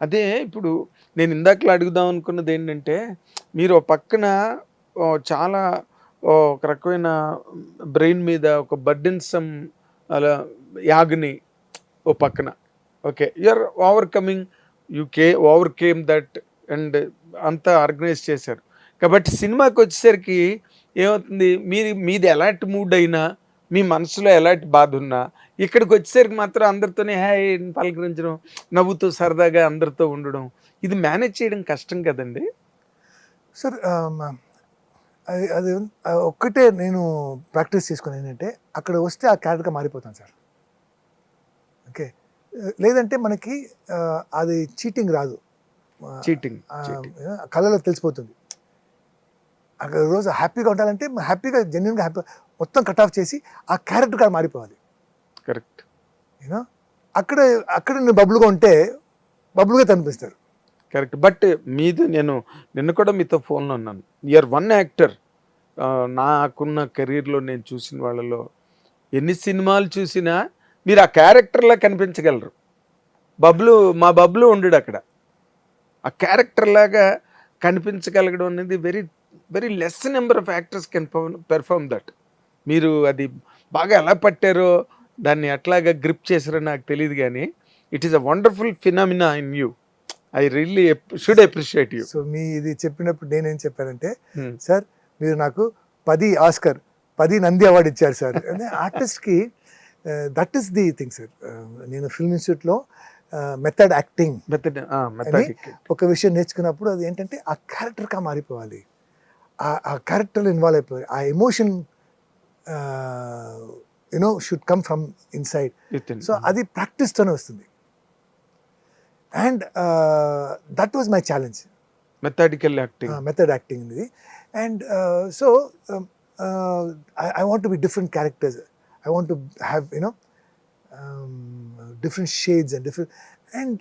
అదే ఇప్పుడు నేను ఇందాకలా అడుగుదాం అనుకున్నది ఏంటంటే, మీరు ఓ పక్కన చాలా ఒక రకమైన బ్రెయిన్ మీద ఒక బర్డెన్సమ్ అలా యాగ్‌ని ఓ పక్కన. Okay. You are overcoming overcame that and అంతా ఆర్గనైజ్ చేశారు. కాబట్టి సినిమాకొచ్చేసరికి ఏమవుతుంది, మీది ఎలాంటి మూడ్ అయినా, మీ మనసులో ఎలాంటి బాధున్నా, ఇక్కడికొచ్చేసరికి మాత్రం అందరితోని హాయ్ అని పలకరించడం, నవ్వుతూ సరదాగా అందరితో ఉండడం. ఇది మేనేజ్ చేయడం కష్టం కదండీ! సార్ అది అది ఒక్కటే నేను ప్రాక్టీస్ చేసుకుని ఏంటంటే, అక్కడ వస్తే ఆ క్యారెక్టర్‌గా మారిపోతాను సార్. ఓకే. లేదంటే మనకి అది చీటింగ్ రాదు. చీటింగ్. చీటింగ్. కళ్ళలో తెలిసిపోతుంది. అక్కడ రోజు హ్యాపీగా ఉండాలంటే హ్యాపీగా జెన్యూన్‌గా మొత్తం కట్ ఆఫ్ చేసి ఆ క్యారెక్టర్‌గా మారిపోవాలి. కరెక్ట్. యూనో అక్కడ అక్కడ నేను బబుల్‌గా ఉంటే బబుల్‌గా కనిపిస్తారు. కరెక్ట్. బట్ నేను నిన్న కూడా మీతో ఫోన్‌లో ఉన్నాను. You are one actor. నాకున్న కెరీర్‌లో నేను చూసిన వాళ్ళలో ఎన్ని సినిమాలు చూసినా మీరు ఆ క్యారెక్టర్‌లా కనిపించగలరు. మా బబ్లు ఉండడక్కడ. ఆ క్యారెక్టర్‌లాగా కనిపించగలగడం అనేది very, very less number of actors can perform that. మీరు అది బాగా ఎలా పట్టారో, దాన్ని ఎట్లాగా గ్రిప్ చేశారో నాకు తెలీదు గానీ, it is a wonderful phenomena in you. I really should appreciate you. So మీ ఇది చెప్పినప్పుడు నేనేం చెప్పానంటే, హ్మ్. సార్ మీరు నాకు 10 ఆస్కర్, 10 నంది అవార్డ్ ఇచ్చారు సార్. అంటే ఆర్టిస్ట్‌కి that is the thing sir. నేను ఫిల్మ్ ఇన్స్టిట్యూట్‌లో మెథడ్ యాక్టింగ్ మెథడిక్. ఒక విషయం నేర్చుకున్నప్పుడు అది ఏంటంటే ఆ క్యారెక్టర్‌గా మారిపోవాలి. ఆ క్యారెక్టర్‌లో ఇన్వాల్వ్ అయిపోవాలి. ఆ emotion should come from inside. So అది ప్రాక్టీస్తోనే వస్తుంది. And that was my challenge. Methodical acting. Method acting ఇది. And so I want to be different characters. I want to have different shades and different, and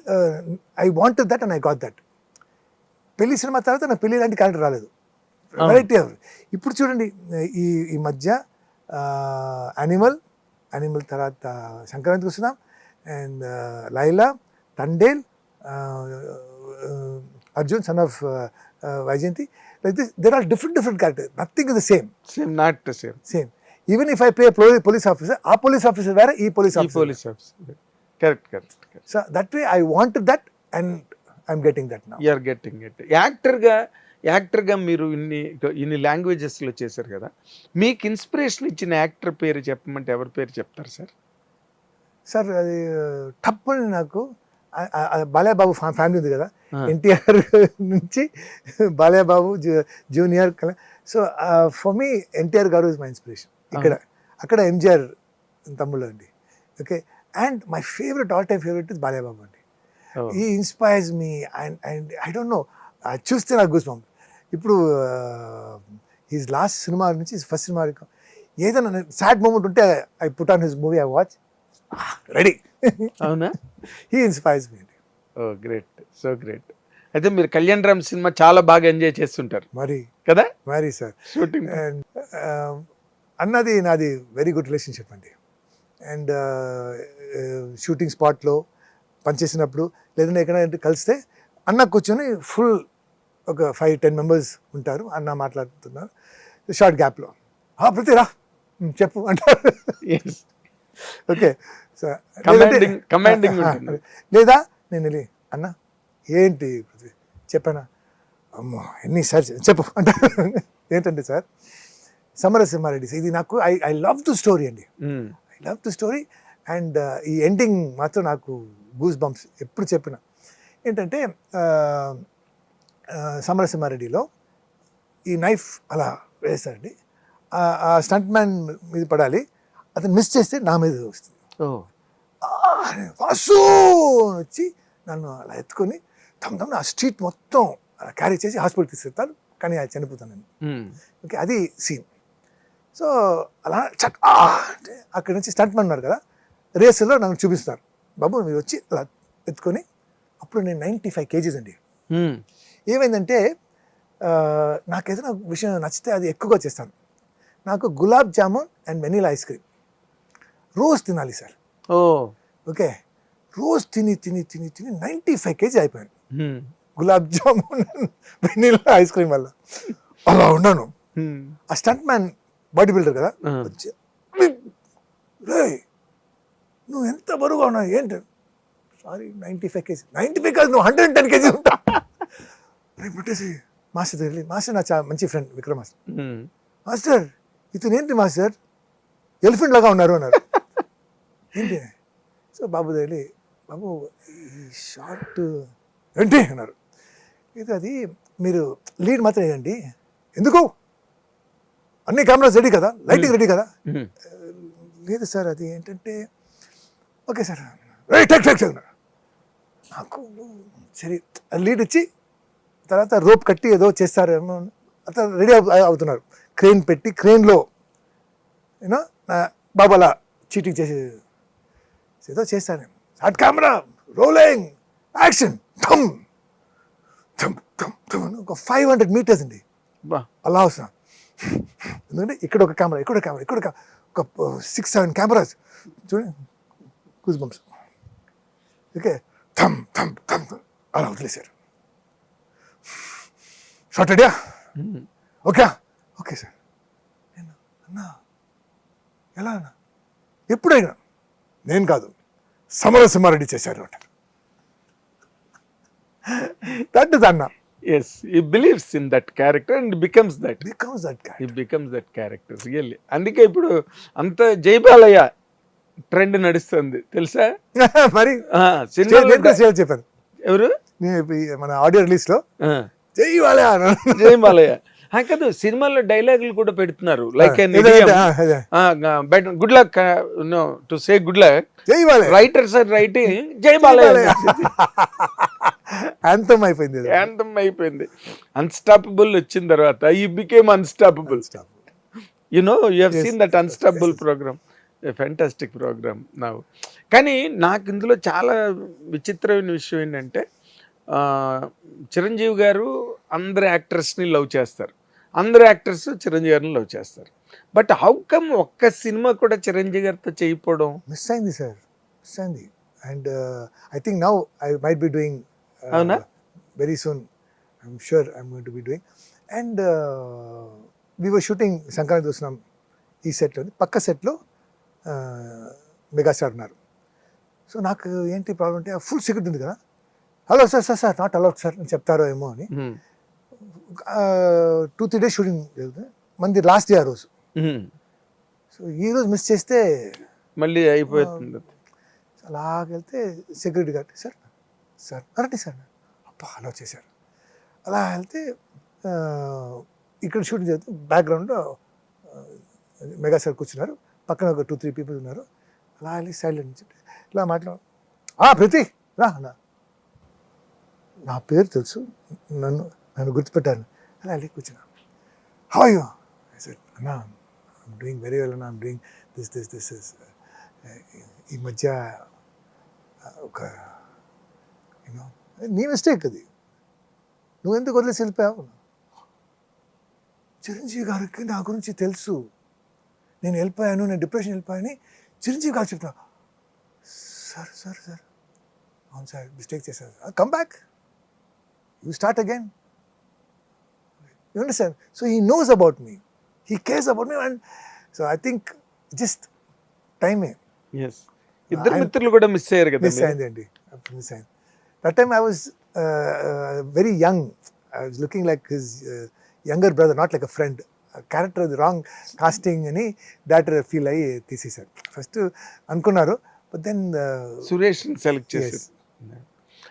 I wanted that and I got that. పెళ్లి cinema తర్వాత నాకు పెళ్లి లాంటి character రాలేదు. Variety ఇప్పుడు చూడండి, ఈ మధ్య యానిమల్ తర్వాత సంక్రాంతికి వస్తున్నాం, and Laila, Thandel, Arjun son of Vaijayanthi, like this there are different character. Nothing is the same. Not the same. Even if I play police officer, ఆ పోలీస్ ఆఫీసర్ వేరే, ఈ police officer. Correct. So that way I wanted that and I'm getting that now. You are getting it. యాక్టర్గా మీరు ఇన్ని లాంగ్వేజెస్లో చేశారు కదా, మీకు inspiration ఇచ్చిన యాక్టర్ పేరు చెప్పమంటే ఎవరి పేరు చెప్తారు సార్? సార్ అది తప్పని నాకు బాలయ్యబాబు ఫ్యామిలీ ఉంది కదా, ఎన్టీఆర్ నుంచి Balayyababu junior. So for me NTR గారు ఇస్ మై ఇన్స్పిరేషన్. అక్కడ ఎంజిఆర్ తమ్ముళ్ళు అండి. Okay. And my favourite, all time favourite is Balayyababu అండి. ఈ inspires me and I don't know, చూస్తే నాకు గూస్ బంప్స్. ఇప్పుడు హిస్ లాస్ట్ సినిమా నుంచి ఫస్ట్ సినిమా వరకు ఏదైనా సాడ్ మూమెంట్ ఉంటే I put on his movie, I watch, ready. అవునా? He inspires me. Oh great, so great. అయితే మీరు కళ్యాణ్ రామ్ సినిమా చాలా బాగా ఎంజాయ్ చేస్తుంటారు మరి కదా? మరి సార్ షూటింగ్ అండ్ అన్నది నాది వెరీ గుడ్ రిలేషన్షిప్ అండి. అండ్ షూటింగ్ స్పాట్లో పనిచేసినప్పుడు లేదంటే ఎక్కడైనా కలిస్తే అన్న కూర్చొని ఫుల్ ఒక 5-10 మెంబర్స్ ఉంటారు, అన్న మాట్లాడుతున్నారు షార్ట్ గ్యాప్లో, పృథ్వీరా చెప్పు అంటారు. ఓకే. సో కమాండింగ్ లేదా నేను వెళ్ళి అన్న ఏంటి పృథ్వీ చెప్పానా, అమ్మో ఎన్నిసార్లు చెప్పు అంటారు. ఏంటంటే సార్ సమరసింహారెడ్డి, ఇది నాకు ఐ లవ్ ద స్టోరీ అండి. I love the story. And ఈ ఎండింగ్ మాత్రం నాకు గూస్ బంప్స్ ఎప్పుడు చెప్పిన. ఏంటంటే సమరసింహారెడ్డిలో ఈ నైఫ్ అలా వేస్తారండి, ఆ స్టంట్ మ్యాన్ మీద పడాలి, అతను మిస్ చేస్తే నా మీద వస్తుంది. వాసు వచ్చి నన్ను అలా ఎత్తుకొని తమ ఆ స్ట్రీట్ మొత్తం క్యారీ చేసి హాస్పిటల్ తీసుకెళ్తాను, కానీ అది చనిపోతాను నేను. ఓకే, అది సీన్. సో అలా చక్ అంటే అక్కడి నుంచి స్టంట్ మ్యాన్ ఉన్నారు కదా, రేసులో నన్ను చూపిస్తారు, బాబు మీరు వచ్చి అలా ఎత్తుకొని. అప్పుడు నేను 95 kgs అండి. ఏమైందంటే నాకు ఏదైనా విషయం నచ్చితే అది ఎక్కువగా చేస్తాను. నాకు gulab jamun and vanilla ice cream రోజు తినాలి సార్. ఓకే, రోజు తిని 95 kg అయిపోయాను. Hmm. Gulab jamun vanilla ice cream వల్ల అలా ఉన్నాను. Hmm. ఆ స్టంట్ మ్యాన్ బాడీ బిల్డర్ కదా, వచ్చి, రేయ్ నువ్వు ఎంత బరువుగా ఉన్నావు ఏంటి? Sorry 95 kg. 95 కాదు, నువ్వు 110 kg ఉంటా. రేపు పెట్టేసి మాస్టర్ దగ్గర వెళ్ళి, మాస్టర్ నా మంచి friend Vikram master, Hmm. Master ఇతను ఏంటి మాస్టర్ ఎలిఫెంట్ లాగా ఉన్నారు అన్నారు. ఏంటి? సో బాబు దగ్గర వెళ్ళి, బాబు ఈ షార్ట్ ఏంటి అన్నారు. ఇది అది మీరు లీడ్ మాత్రం వేయండి. ఎందుకు? అన్ని కెమెరాస్ రెడీ కదా, లైటింగ్ రెడీ కదా. Hmm. లేదు సార్ అది ఏంటంటే, ఓకే సార్ టెక్ నాకు సరే లీడ్ ఇచ్చి తర్వాత రోప్ కట్టి ఏదో చేస్తారేమో అట్లా రెడీ అవుతున్నారు. క్రెయిన్ పెట్టి క్రెయిన్లో యూనో బాబు అలా చీటింగ్ చేసి ఏదో చేస్తాను. Short camera rolling action thumb థమ్ థమ్ థమ్ ఒక 500 meters అండి బా. అలా వస్తున్నా. ఎందుకంటే ఇక్కడ ఒక కెమెరా, ఇక్కడ ఒక కెమెరా, ఇక్కడ ఒక 6-7 కెమెరాస్ చూడండి, కూజ్ బంప్స్. ఓకే థమ్ థమ్ థమ్ అలా వదిలేశారు. షార్ట్ రెడీయా? Okay okay sir. నేను అన్నా ఎలా అన్నా? ఎప్పుడైనా నేను కాదు సమరసింహారెడ్డి చేశారు అంటారు. దట్ ఇస్ అన్నా. Yes, he believes in that character and becomes that. Becomes that He becomes that character, really. అందుకే ఇప్పుడు అంత జైబాలయ్య ట్రెండ్ నడుస్తుంది తెలుసా? మరి ఆ, సినిమాలో చెప్పాను ఎవరు? మన ఆడియో రిలీజ్ లో ఆ, జై వాళ్ళే జైబాలయ్య. కాదు, సినిమాల్లో డైలాగులు కూడా పెడుతున్నారు, like good luck to say good luck, జై వాళ్ళే రైటర్స్ ఆర్ రైటింగ్ జై బాలయ్య. యాంథమ్ అయిపోయింది. యాంథమ్ అయిపోయింది. అన్స్టాపబుల్ వచ్చిన తర్వాత ఈ became unstoppable. You know, you have seen that unstoppable programme, fantastic programme now. కానీ నాకు ఇందులో చాలా విచిత్రమైన విషయం ఏంటంటే, చిరంజీవి గారు అందరు యాక్టర్స్ని లవ్ చేస్తారు, అందరు యాక్టర్స్ చిరంజీవి గారిని లవ్ చేస్తారు. బట్ హౌ కమ్ ఒక్క సినిమా కూడా చిరంజీవి గారితో చేయకపోవడం? మిస్ అయింది సార్, మిస్ అయింది. And I think now I might be doing అవునా? Very soon I'm sure I'm going to be doing. And we were shooting Sankranti చూసినాం ఈ సెట్లో, పక్క సెట్లో మెగాస్టార్ ఉన్నారు. సో నాకు ఏంటి ప్రాబ్లం అంటే ఫుల్ సెక్యూరిటీ ఉంది కదా, hello sir sir sir not allowed sir అని చెప్తారో ఏమో అని. 2-3 days షూటింగ్ జరుగుతుంది, మంది లాస్ట్ డే ఆ రోజు. సో ఈ రోజు మిస్ చేస్తే మళ్ళీ అయిపోతుంది. అలాగెళ్తే సెక్యూరిటీ గార్డ్ సార్ సార్ అరండి సార్ అబ్బా అలా చేశారు. అలా వెళ్తే ఇక్కడ షూటింగ్ జరుగుతుంది, బ్యాక్గ్రౌండ్లో మెగాస్టార్ కూర్చున్నారు, పక్కన ఒక 2-3 people ఉన్నారు. అలా వెళ్ళి సైడ్లో నుంచి ఇలా మాట్లాడు, ప్రతి రా అన్న, నా పేరు తెలుసు, నన్ను గుర్తుపెట్టాను. అలా వెళ్ళి కూర్చున్నాను. How you? అన్నా ఐమ్ డూయింగ్ వెరీ వెల్ అన్న, ఐమ్ డూయింగ్ దిస్ ఇస్ ఈ మధ్య ఒక యూనో నీ మిస్టేక్ అది, నువ్వు ఎందుకు వదిలేసి వెళ్ళిపోయావు? చిరంజీవి గారికి నా గురించి తెలుసు, నేను వెళ్ళిపోయాను, నేను డిప్రెషన్ వెళ్ళిపోయాని చిరంజీవి గారు చెప్తున్నా. సార్ సార్ సార్ అవును సార్ మిస్టేక్ చేశారు, come back, you start again. You understand? So he knows about me, he cares about me. And so I think just టైమే. Yes. ఇద్దరు మిత్రులు కూడా మిస్ అయ్యారు కదా. మిస్ అయిందండి, మిస్ అయింది. That time I was very young, I was looking like his younger brother, not like a friend. Character wrong casting అని director feel అయ్యి తీసేశారు. ఫస్ట్ అనుకున్నారు, బట్ దెన్ సురేష్ సెలెక్ట్ చేశారు.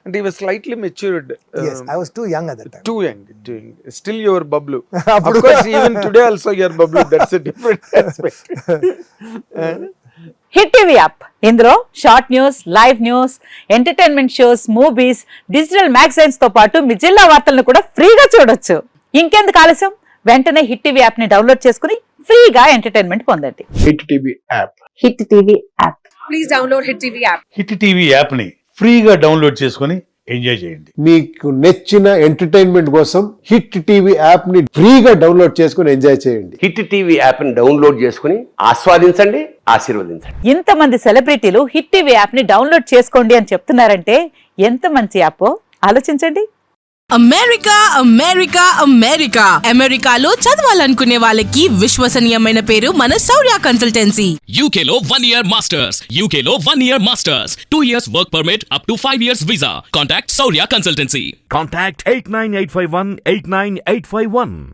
అంటే he was slightly matured. yes, I was too young at that time. Too young. Still you were Bablu. Of course, even today also you are Bablu. That's a different aspect. Hit TV app, ఇందులో short news, live news, entertainment shows, movies, digital magazines తో పాటు మీ జిల్లా వార్తలను కూడా ఫ్రీగా చూడొచ్చు. ఇంకెందుకు ఆలస్యం, వెంటనే హిట్ టీవీ యాప్ ని డౌన్లోడ్ చేసుకుని ఫ్రీగా ఎంటర్టైన్మెంట్ పొందండి. Hit TV app, hit TV app. Please download hit TV app. Hit TV app ని ఫ్రీగా డౌన్లోడ్ చేసుకొని ఎంజాయ్ చేయండి. మీకు నచ్చిన ఎంటర్టైన్మెంట్ కోసం హిట్ టీవీ యాప్ ని ఫ్రీగా డౌన్లోడ్ చేసుకొని ఎంజాయ్ చేయండి. హిట్ టీవీ యాప్ ని డౌన్లోడ్ చేసుకుని ఆస్వాదించండి, ఆశీర్వదించండి. ఇంతమంది సెలబ్రిటీలు హిట్ టీవీ యాప్ ని డౌన్లోడ్ చేసుకోండి అని చెప్తున్నారంటే ఎంత మంచి యాప్ ఆలోచించండి. అమెరికా అమెరికా అమెరికా అమెరికాలో చదవాలనుకునే వాళ్ళకి విశ్వసనీయమైన పేరు మన శౌర్య కన్సల్టెన్సీ. UK లో 1 year masters. UK లో 1 year masters. 2 years work permit up to 5 years visa. Contact Saurya Consultancy. Contact 89851 89851.